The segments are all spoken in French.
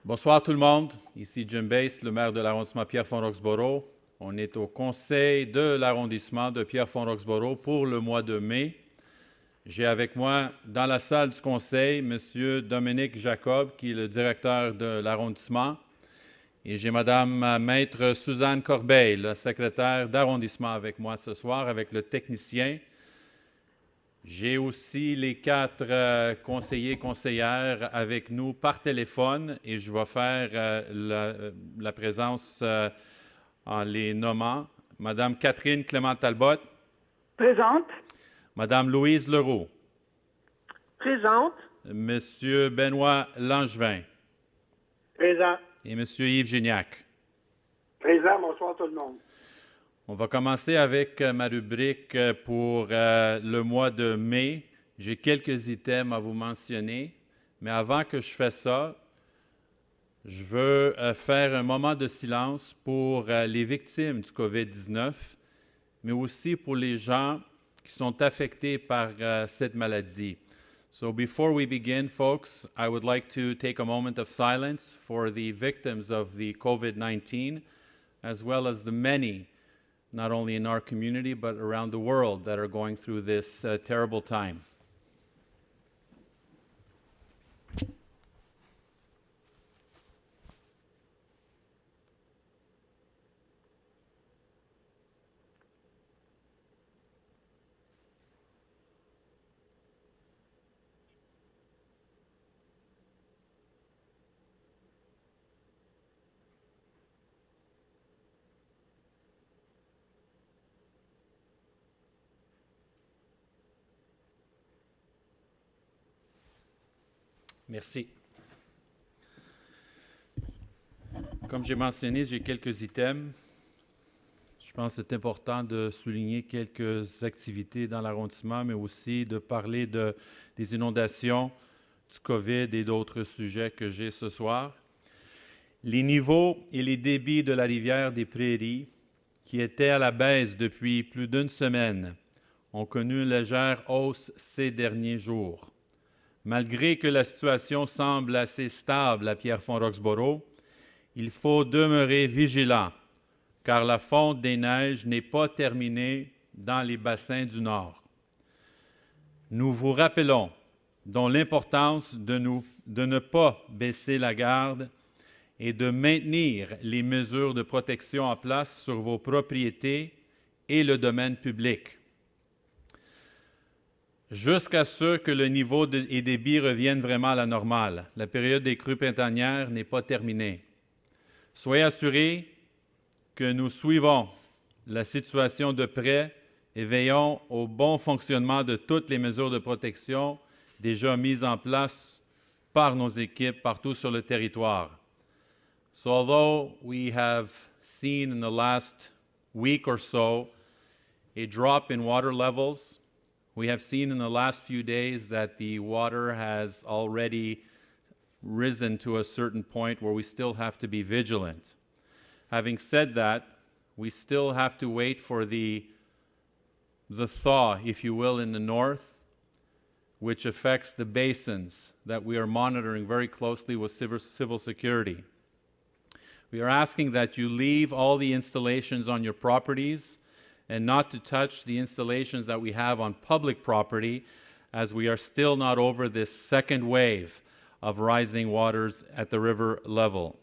Bonsoir tout le monde. Ici Jim Bass, le maire de l'arrondissement Pierrefonds-Roxboro. On est au conseil de l'arrondissement de Pierrefonds-Roxboro pour le mois de mai. J'ai avec moi dans la salle du conseil M. Dominique Jacob, qui est le directeur de l'arrondissement. Et j'ai Mme Maître Suzanne Corbeil, la secrétaire d'arrondissement avec moi ce soir, avec le technicien. J'ai aussi les 4 conseillers et conseillères avec nous par téléphone et je vais faire la présence en les nommant. Madame Catherine Clément-Talbot. Présente. Madame Louise Leroux. Présente. Monsieur Benoît Langevin. Présent. Et Monsieur Yves Gignac. Présent. Bonsoir tout le monde. On va commencer avec ma rubrique pour le mois de mai. J'ai quelques items à vous mentionner, mais avant que je fasse ça, je veux faire un moment de silence pour les victimes du COVID-19, mais aussi pour les gens qui sont affectés par cette maladie. So before we begin, folks, I would like to take a moment of silence for the victims of the COVID-19, as well as the many not only in our community, but around the world that are going through this terrible time. Merci. Comme j'ai mentionné, j'ai quelques items. Je pense que c'est important de souligner quelques activités dans l'arrondissement, mais aussi de parler des inondations, du COVID et d'autres sujets que j'ai ce soir. Les niveaux et les débits de la rivière des Prairies, qui étaient à la baisse depuis plus d'une semaine, ont connu une légère hausse ces derniers jours. Malgré que la situation semble assez stable à Pierrefonds-Roxboro, il faut demeurer vigilant, car la fonte des neiges n'est pas terminée dans les bassins du Nord. Nous vous rappelons donc l'importance de ne pas baisser la garde et de maintenir les mesures de protection en place sur vos propriétés et le domaine public, jusqu'à ce que le niveau et débit reviennent vraiment à la normale. La période des crues printanières n'est pas terminée. Soyez assurés que nous suivons la situation de près et veillons au bon fonctionnement de toutes les mesures de protection déjà mises en place par nos équipes partout sur le territoire. So although we have seen in the last week or so a drop in water levels, we have seen in the last few days that the water has already risen to a certain point where we still have to be vigilant. Having said that, we still have to wait for the thaw, if you will, in the north, which affects the basins that we are monitoring very closely with civil security. We are asking that you leave all the installations on your properties and not to touch the installations that we have on public property, as we are still not over this second wave of rising waters at the river level.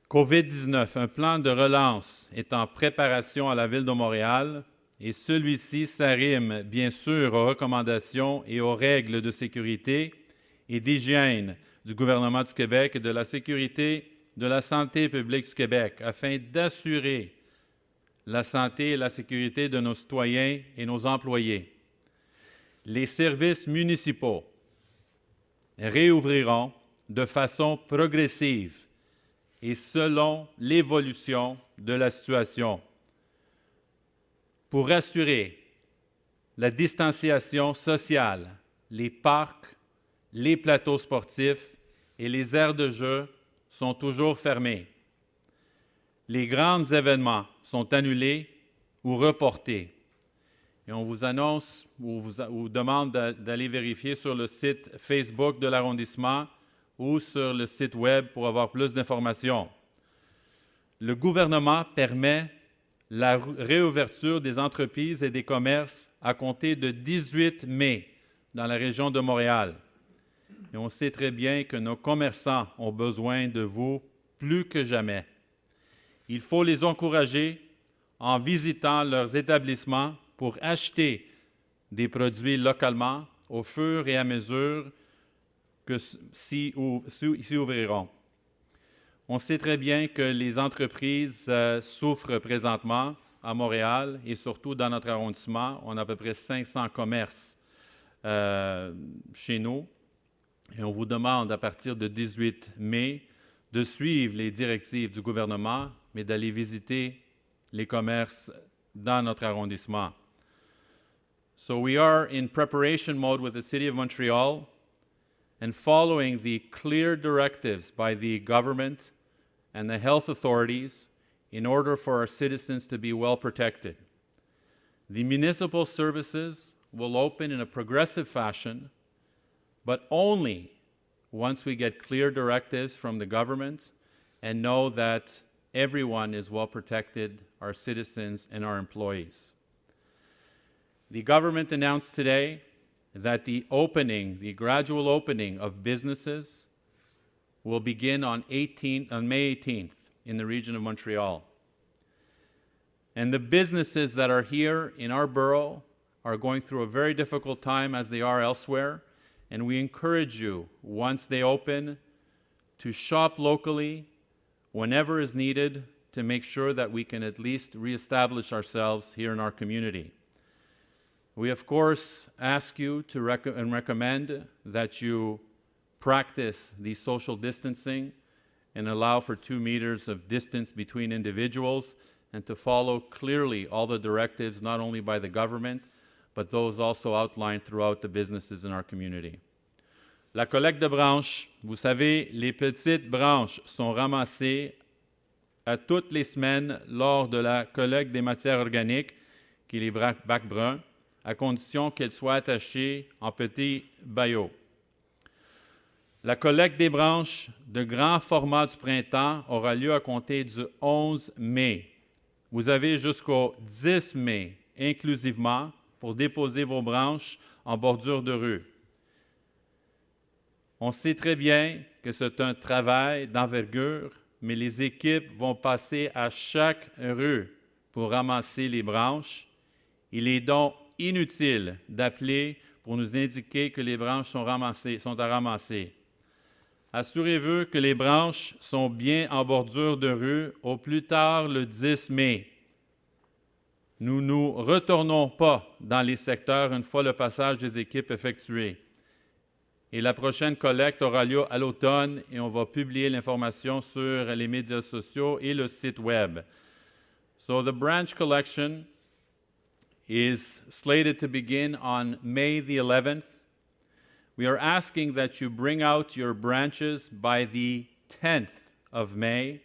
COVID-19, un plan de relance est en préparation à la Ville de Montréal et celui-ci s'arrime bien sûr aux recommandations et aux règles de sécurité et d'hygiène du gouvernement du Québec et de la sécurité de la santé publique du Québec afin d'assurer la santé et la sécurité de nos citoyens et nos employés. Les services municipaux réouvriront de façon progressive et selon l'évolution de la situation pour assurer la distanciation sociale, les parcs, les plateaux sportifs et les aires de jeu sont toujours fermés. Les grands événements sont annulés ou reportés. Et on vous annonce ou vous demande d'aller vérifier sur le site Facebook de l'arrondissement ou sur le site Web pour avoir plus d'informations. Le gouvernement permet la réouverture des entreprises et des commerces à compter de 18 mai dans la région de Montréal. Et on sait très bien que nos commerçants ont besoin de vous plus que jamais. Il faut les encourager en visitant leurs établissements pour acheter des produits localement au fur et à mesure que s'y ouvriront. On sait très bien que les entreprises souffrent présentement à Montréal et surtout dans notre arrondissement. On a à peu près 500 commerces chez nous. Et on vous demande à partir de 18 mai de suivre les directives du gouvernement, mais d'aller visiter les commerces dans notre arrondissement. So we are in preparation mode with the City of Montreal and following the clear directives by the government and the health authorities in order for our citizens to be well protected. The municipal services will open in a progressive fashion, but only once we get clear directives from the government and know that everyone is well protected, our citizens and our employees. The government announced today that the gradual opening of businesses will begin on May 18th in the region of Montreal. And the businesses that are here in our borough are going through a very difficult time as they are elsewhere, and we encourage you, once they open, to shop locally whenever is needed to make sure that we can at least reestablish ourselves here in our community. We, of course, ask you to recommend that you practice the social distancing and allow for 2 meters of distance between individuals and to follow clearly all the directives, not only by the government, but those also outlined throughout the businesses in our community. La collecte de branches, vous savez, les petites branches sont ramassées à toutes les semaines lors de la collecte des matières organiques, qui est les bacs bruns, à condition qu'elles soient attachées en petits baillots. La collecte des branches de grand format du printemps aura lieu à compter du 11 mai. Vous avez jusqu'au 10 mai, inclusivement, pour déposer vos branches en bordure de rue. On sait très bien que c'est un travail d'envergure, mais les équipes vont passer à chaque rue pour ramasser les branches. Il est donc inutile d'appeler pour nous indiquer que les branches sont à ramasser. Assurez-vous que les branches sont bien en bordure de rue au plus tard le 10 mai. Nous ne nous retournons pas dans les secteurs une fois le passage des équipes effectué. Et la prochaine collecte aura lieu à l'automne et on va publier l'information sur les médias sociaux et le site Web. So the branch collection is slated to begin on May the 11th. We are asking that you bring out your branches by the 10th of May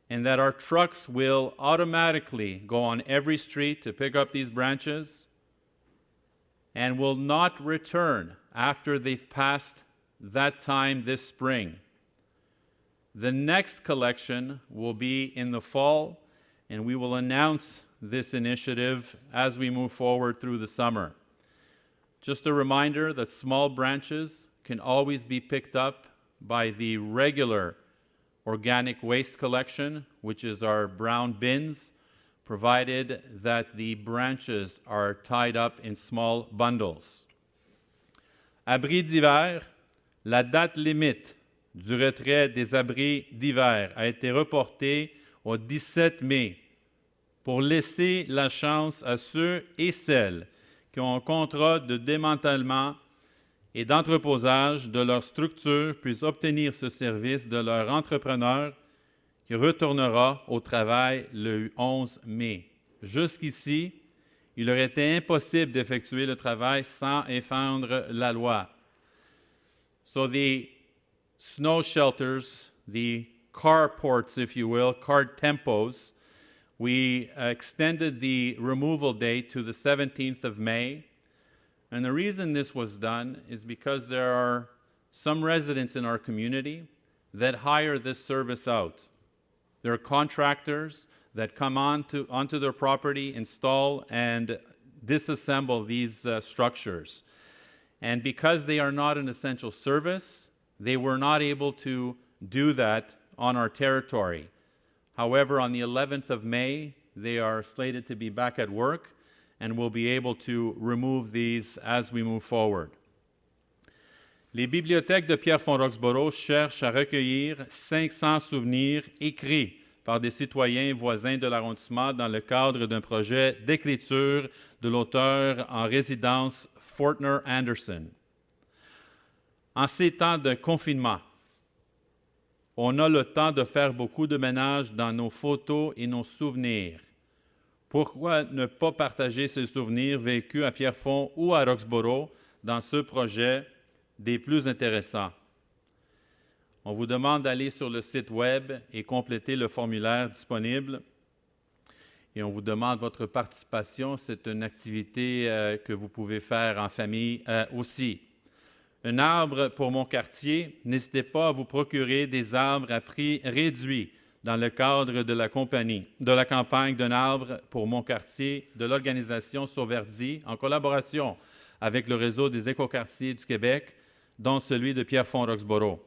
and that our trucks will automatically go on every street to pick up these branches and will not return after they've passed that time this spring. The next collection will be in the fall, and we will announce this initiative as we move forward through the summer. Just a reminder that small branches can always be picked up by the regular organic waste collection, which is our brown bins, provided that the branches are tied up in small bundles. Abris d'hiver, la date limite du retrait des abris d'hiver a été reportée au 17 mai pour laisser la chance à ceux et celles qui ont un contrat de démantèlement et d'entreposage de leur structure puissent obtenir ce service de leur entrepreneur qui retournera au travail le 11 mai. Jusqu'ici, il aurait été impossible d'effectuer le travail sans enfreindre la loi. So the snow shelters, the carports, if you will, car tempos, we extended the removal date to the 17th of May. And the reason this was done is because there are some residents in our community that hire this service out. There are contractors that come onto their property, install and disassemble these structures. And because they are not an essential service, they were not able to do that on our territory. However, on the 11th of May, they are slated to be back at work and will be able to remove these as we move forward. Les bibliothèques de Pierrefonds-Roxboro cherchent à recueillir 500 souvenirs écrits par des citoyens voisins de l'arrondissement dans le cadre d'un projet d'écriture de l'auteur en résidence Fortner Anderson. En ces temps de confinement, on a le temps de faire beaucoup de ménage dans nos photos et nos souvenirs. Pourquoi ne pas partager ces souvenirs vécus à Pierrefonds ou à Roxboro dans ce projet des plus intéressants? On vous demande d'aller sur le site web et compléter le formulaire disponible. Et on vous demande votre participation. C'est une activité que vous pouvez faire en famille aussi. Un arbre pour mon quartier. N'hésitez pas à vous procurer des arbres à prix réduit dans le cadre de la campagne d'un arbre pour mon quartier de l'organisation Sauverdi en collaboration avec le réseau des écoquartiers du Québec, dont celui de Pierrefonds-Roxboro.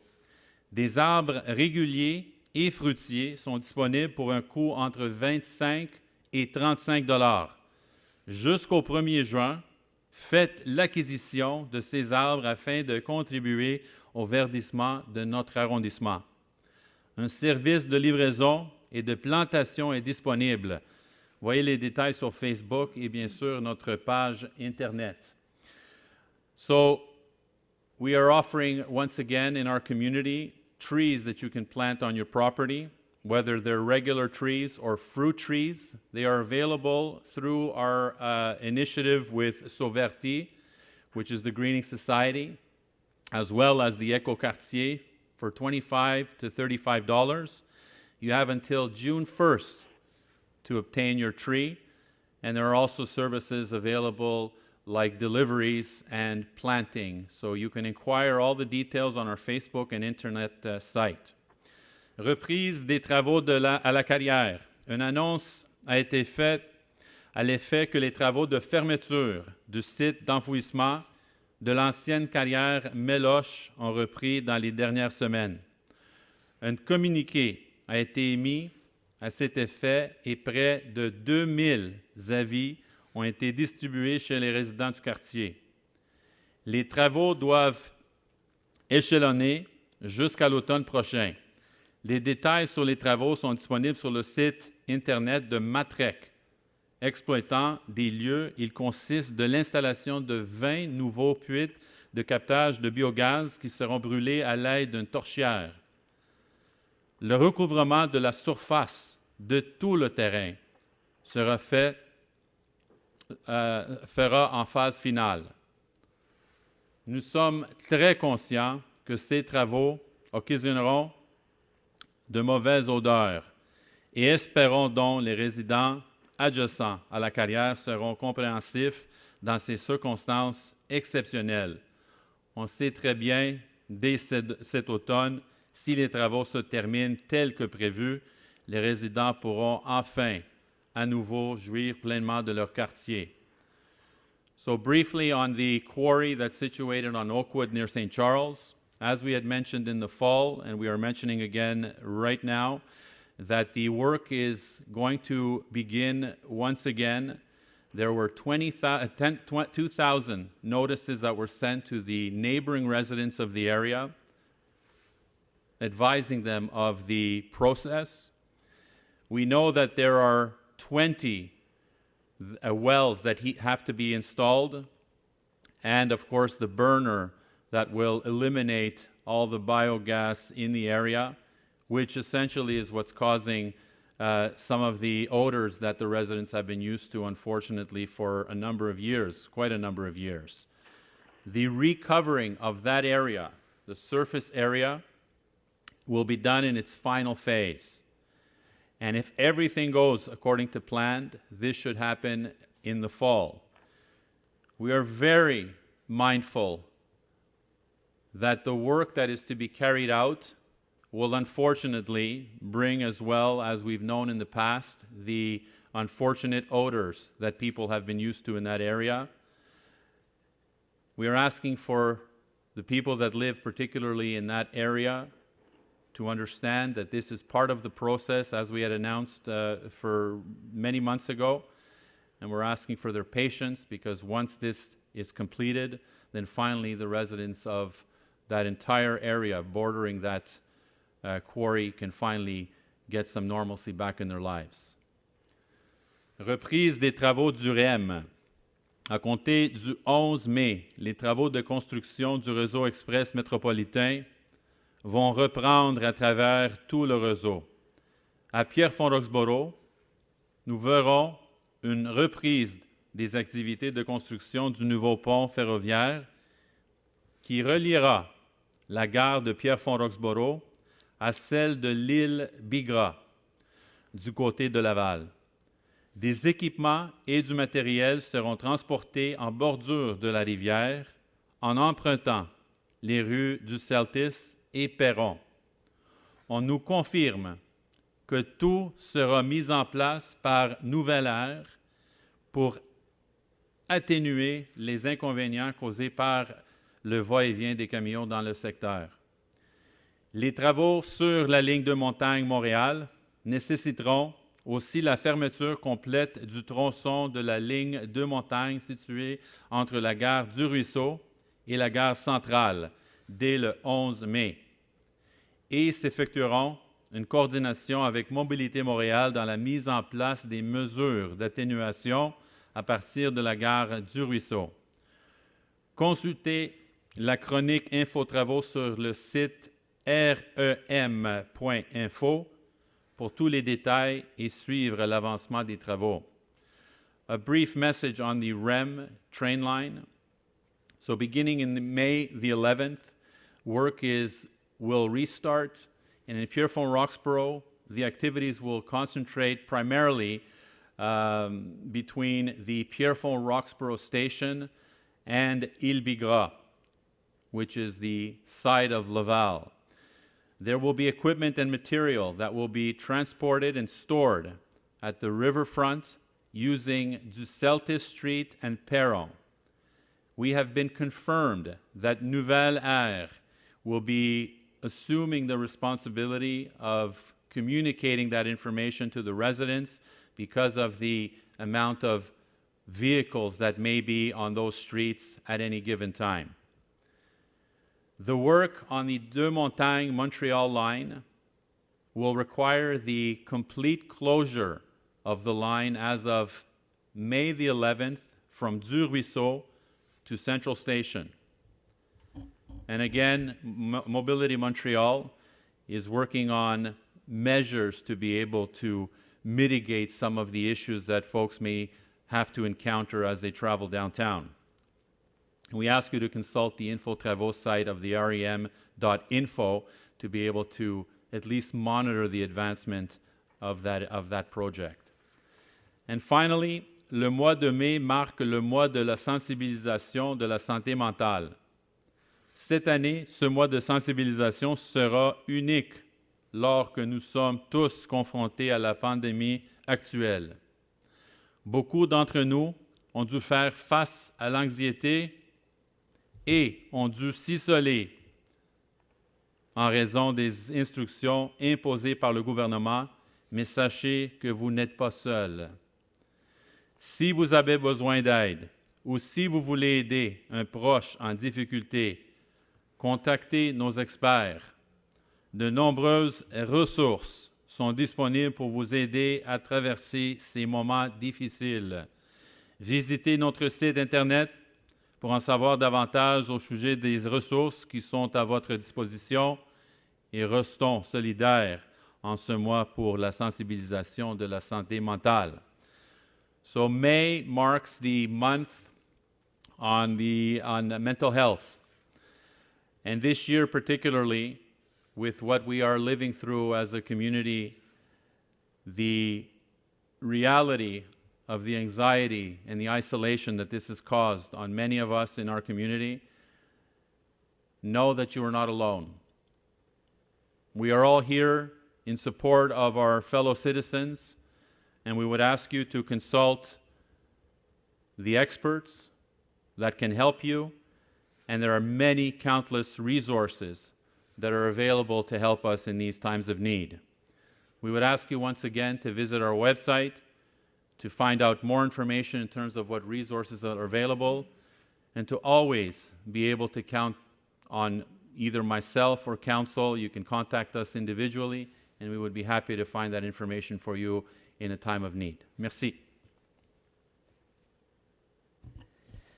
Des arbres réguliers et fruitiers sont disponibles pour un coût entre 25 et 35 $. Jusqu'au 1er juin, faites l'acquisition de ces arbres afin de contribuer au verdissement de notre arrondissement. Un service de livraison et de plantation est disponible. Voyez les détails sur Facebook et bien sûr notre page Internet. So, we are offering once again in our community trees that you can plant on your property, whether they're regular trees or fruit trees. They are available through our initiative with Sauverdi, which is the Greening Society, as well as the Écoquartier for $25 to $35. You have until June 1st to obtain your tree, and there are also services available like deliveries and planting. So you can inquire all the details on our Facebook and Internet site. Reprise des travaux à la carrière. Une annonce a été faite à l'effet que les travaux de fermeture du site d'enfouissement de l'ancienne carrière Méloche ont repris dans les dernières semaines. Un communiqué a été émis à cet effet et près de 2000 avis ont été distribués chez les résidents du quartier. Les travaux doivent échelonner jusqu'à l'automne prochain. Les détails sur les travaux sont disponibles sur le site Internet de Matrec. Exploitant des lieux, il consiste de l'installation de 20 nouveaux puits de captage de biogaz qui seront brûlés à l'aide d'une torchière. Le recouvrement de la surface de tout le terrain sera fera en phase finale. Nous sommes très conscients que ces travaux occasionneront de mauvaises odeurs et espérons donc les résidents adjacents à la carrière seront compréhensifs dans ces circonstances exceptionnelles. On sait très bien, dès cet automne, si les travaux se terminent tels que prévu, les résidents pourront enfin à nouveau jouir pleinement de leur quartier. So briefly on the quarry that's situated on Oakwood near St. Charles, as we had mentioned in the fall, and we are mentioning again right now, that the work is going to begin once again. There were 2,000 notices that were sent to the neighboring residents of the area, advising them of the process. We know that there are 20 wells that have to be installed, and of course the burner that will eliminate all the biogas in the area, which essentially is what's causing some of the odors that the residents have been used to, unfortunately, for a number of years, quite a number of years. The recovering of that area, the surface area, will be done in its final phase. And if everything goes according to plan, this should happen in the fall. We are very mindful that the work that is to be carried out will unfortunately bring, as well as we've known in the past, the unfortunate odors that people have been used to in that area. We are asking for the people that live particularly in that area to understand that this is part of the process, as we had announced for many months ago, and we're asking for their patience, because once this is completed, then finally the residents of that entire area bordering that quarry can finally get some normalcy back in their lives. Reprise des travaux du REM. À compter du 11 mai, les travaux de construction du réseau express métropolitain vont reprendre à travers tout le réseau. À Pierrefonds-Roxboro, nous verrons une reprise des activités de construction du nouveau pont ferroviaire qui reliera la gare de Pierrefonds-Roxboro à celle de l'île Bigra du côté de Laval. Des équipements et du matériel seront transportés en bordure de la rivière en empruntant les rues du Celtis et Perron. On nous confirme que tout sera mis en place par Nouvelle Air pour atténuer les inconvénients causés par le va-et-vient des camions dans le secteur. Les travaux sur la ligne de montagne Montréal nécessiteront aussi la fermeture complète du tronçon de la ligne de montagne située entre la gare du Ruisseau et la gare centrale dès le 11 mai. Et s'effectueront une coordination avec Mobilité Montréal dans la mise en place des mesures d'atténuation à partir de la gare du Ruisseau. Consultez la chronique Infotravaux sur le site rem.info pour tous les détails et suivre l'avancement des travaux. A brief message on the REM train line. So beginning in May the 11th, work will restart, and in Pierrefonds-Roxboro, the activities will concentrate primarily between the Pierrefonds-Roxboro station and Île Bigra, which is the side of Laval. There will be equipment and material that will be transported and stored at the riverfront using du Celtis Street and Perron. We have been confirmed that Nouvelle Air will be assuming the responsibility of communicating that information to the residents because of the amount of vehicles that may be on those streets at any given time. The work on the Deux-Montagnes-Montreal line will require the complete closure of the line as of May the 11th from Du Ruisseau to Central Station. And again, Mobility Montreal is working on measures to be able to mitigate some of the issues that folks may have to encounter as they travel downtown. We ask you to consult the InfoTravaux site of the rem.info to be able to at least monitor the advancement of that project. And finally, le mois de mai marque le mois de la sensibilisation de la santé mentale. Cette année, ce mois de sensibilisation sera unique lors que nous sommes tous confrontés à la pandémie actuelle. Beaucoup d'entre nous ont dû faire face à l'anxiété et ont dû s'isoler en raison des instructions imposées par le gouvernement, mais sachez que vous n'êtes pas seul. Si vous avez besoin d'aide ou si vous voulez aider un proche en difficulté, contactez nos experts. De nombreuses ressources sont disponibles pour vous aider à traverser ces moments difficiles. Visitez notre site Internet pour en savoir davantage au sujet des ressources qui sont à votre disposition et restons solidaires en ce mois pour la sensibilisation de la santé mentale. So May marks the month on mental health. And this year particularly, with what we are living through as a community, the reality of the anxiety and the isolation that this has caused on many of us in our community, know that you are not alone. We are all here in support of our fellow citizens, and we would ask you to consult the experts that can help you, and there are many countless resources that are available to help us in these times of need. We would ask you once again to visit our website to find out more information in terms of what resources are available, and to always be able to count on either myself or council. You can contact us individually, and we would be happy to find that information for you in a time of need. Merci.